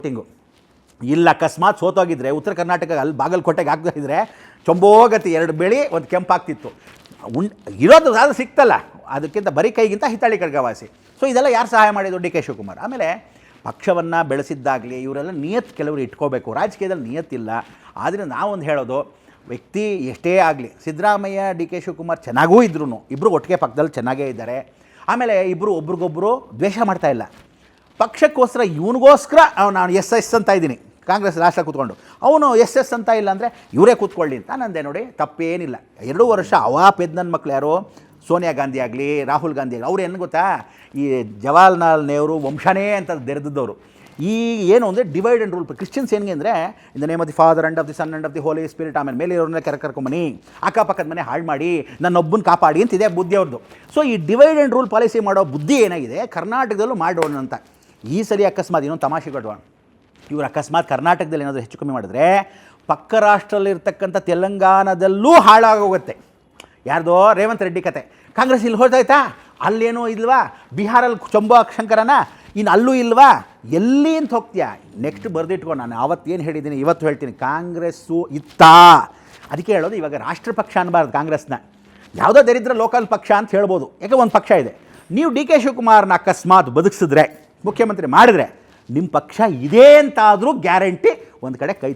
Voting ಇಲ್ಲ ಅಕಸ್ಮಾತ್ ಸೋತೋಗಿದ್ರೆ ಉತ್ತರ ಕರ್ನಾಟಕ ಅಲ್ಲಿ ಬಾಗಲಕೋಟೆಗೆ ಹಾಕಿದ್ರೆ ಚೊಂಬೋಗತಿ 2 ಬೆಳೆ ಒಂದು ಕೆಂಪಾಗ್ತಿತ್ತು. ಇರೋದು ಅದು ಸಿಕ್ತಲ್ಲ, ಅದಕ್ಕಿಂತ ಬರೀ ಕೈಗಿಂತ ಹಿತ್ತಾಳಿ ಖಡ್ಗವಾಸಿ. ಸೊ ಇದೆಲ್ಲ ಯಾರು ಸಹಾಯ ಮಾಡಿದ್ರು? D K Shivakumar. ಆಮೇಲೆ ಪಕ್ಷವನ್ನು ಬೆಳೆಸಿದ್ದಾಗಲಿ ಇವರೆಲ್ಲ ನಿಯತ್ ಕೆಲವರು ಇಟ್ಕೋಬೇಕು. ರಾಜಕೀಯದಲ್ಲಿ ನಿಯತ್ತಿಲ್ಲ. ಆದರೆ ನಾವೊಂದು ಹೇಳೋದು, ವ್ಯಕ್ತಿ ಎಷ್ಟೇ ಆಗಲಿ, ಸಿದ್ದರಾಮಯ್ಯ ಡಿ ಕೆ ಶಿವಕುಮಾರ್ ಚೆನ್ನಾಗೂ ಇದ್ರೂ ಇಬ್ಬರು ಒಟ್ಟಿಗೆ ಪಕ್ಕದಲ್ಲಿ ಚೆನ್ನಾಗೇ ಇದ್ದಾರೆ. ಆಮೇಲೆ ಇಬ್ಬರು ಒಬ್ರಿಗೊಬ್ಬರು ದ್ವೇಷ ಮಾಡ್ತಾಯಿಲ್ಲ. ಪಕ್ಷಕ್ಕೋಸ್ಕರ ಇವನಿಗೋಸ್ಕರ ನಾನು ಎಸ್ ಅಂತ ಇದ್ದೀನಿ, ಕಾಂಗ್ರೆಸ್ ರಾಷ್ಟ್ರ ಕೂತ್ಕೊಂಡು ಅವನು ಎಸ್ ಅಂತ ಇಲ್ಲ ಅಂದರೆ ಇವರೇ ಕೂತ್ಕೊಳ್ಳಿ ಅಂತ ನಂದೆ. ನೋಡಿ, ತಪ್ಪೇನಿಲ್ಲ. 2 ವರ್ಷ ಅವಾಪೆದ್ದು ನನ್ನ ಮಕ್ಕಳು ಯಾರು, ಸೋನಿಯಾ ಗಾಂಧಿ ಆಗಲಿ ರಾಹುಲ್ ಗಾಂಧಿ ಆಗಲಿ, ಅವ್ರು ಏನು ಗೊತ್ತಾ, ಈ ಜವಾಹರ್ಲಾಲ್ ನೆಹರು ವಂಶನೇ ಅಂತ ಬೆರೆದಿದ್ದವರು. ಈ ಏನು ಅಂದರೆ ಡಿವೈಡ್ ಆ್ಯಂಡ್ ರೂಲ್. ಕ್ರಿಶ್ಚಿಯನ್ಸ್ ಹೆಂಗೆ ಅಂದರೆ in the name of the father and of the son and of the holy spirit, ಆಮೇಲೆ ಮೇಲೆ ಇವ್ರನ್ನ ಕರ್ಕೊಂಬನಿ, ಅಕ್ಕಪಕ್ಕದ ಮನೆ ಹಾಳು ಮಾಡಿ ನನ್ನೊಬ್ಬನ ಕಾಪಾಡಿ ಅಂತಿದೆ ಬುದ್ಧಿ ಅವ್ರದ್ದು. ಸೊ ಈ ಡಿವೈಡ್ ಆ್ಯಂಡ್ ರೂಲ್ ಪಾಲಿಸಿ ಮಾಡೋ ಬುದ್ಧಿ ಏನಾಗಿದೆ ಕರ್ನಾಟಕದಲ್ಲೂ ಮಾಡೋಣ ಅಂತ. ಈ ಸರಿ ಅಕಸ್ಮಾತ್ ಇನ್ನೊಂದು ತಮಾಷೆ ಕೊಡುವ, ಇವರು ಅಕಸ್ಮಾತ್ ಕರ್ನಾಟಕದಲ್ಲಿ ಏನಾದರೂ ಹೆಚ್ಚು ಕಮ್ಮಿ ಮಾಡಿದ್ರೆ ಪಕ್ಕ ರಾಷ್ಟ್ರದಲ್ಲಿರ್ತಕ್ಕಂಥ ತೆಲಂಗಾಣದಲ್ಲೂ ಹಾಳಾಗೋಗುತ್ತೆ. ಯಾರ್ದೋ ರೇವಂತ್ ರೆಡ್ಡಿ ಕತೆ. ಕಾಂಗ್ರೆಸ್ ಇಲ್ಲಿ ಹೋಗ್ತಾಯ್ತಾ, ಅಲ್ಲೇನೂ ಇಲ್ವಾ, ಬಿಹಾರಲ್ಲಿ ಚಂಬೋ ಶಂಕರನ ಇನ್ನು ಅಲ್ಲೂ ಇಲ್ವಾ, ಎಲ್ಲಿ ಅಂತ ಹೋಗ್ತೀಯಾ? ನೆಕ್ಸ್ಟ್ ಬರೆದಿಟ್ಕೊ. ನಾನು ಆವತ್ತೇನು ಹೇಳಿದ್ದೀನಿ ಇವತ್ತು ಹೇಳ್ತೀನಿ, ಕಾಂಗ್ರೆಸ್ಸು ಇತ್ತಾ. ಅದಕ್ಕೆ ಹೇಳೋದು, ಇವಾಗ ರಾಷ್ಟ್ರ ಪಕ್ಷ ಅನ್ನಬಾರ್ದು ಕಾಂಗ್ರೆಸ್ನ, ಯಾವುದೋ ದರಿದ್ರ ಲೋಕಲ್ ಪಕ್ಷ ಅಂತ ಹೇಳ್ಬೋದು. ಯಾಕೆ ಒಂದು ಪಕ್ಷ ಇದೆ. ನೀವು ಡಿ ಕೆ ಶಿವಕುಮಾರ್ನ ಅಕಸ್ಮಾತ್ ಬದುಕಿಸಿದ್ರೆ, ಮುಖ್ಯಮಂತ್ರಿ ಮಾಡಿದ್ರೆ, ನಿಮ್ಮ ಪಕ್ಷ ಇದೆ ಅಂತಾದರೂ ಗ್ಯಾರಂಟಿ ಒಂದು ಕಡೆ ಕೈ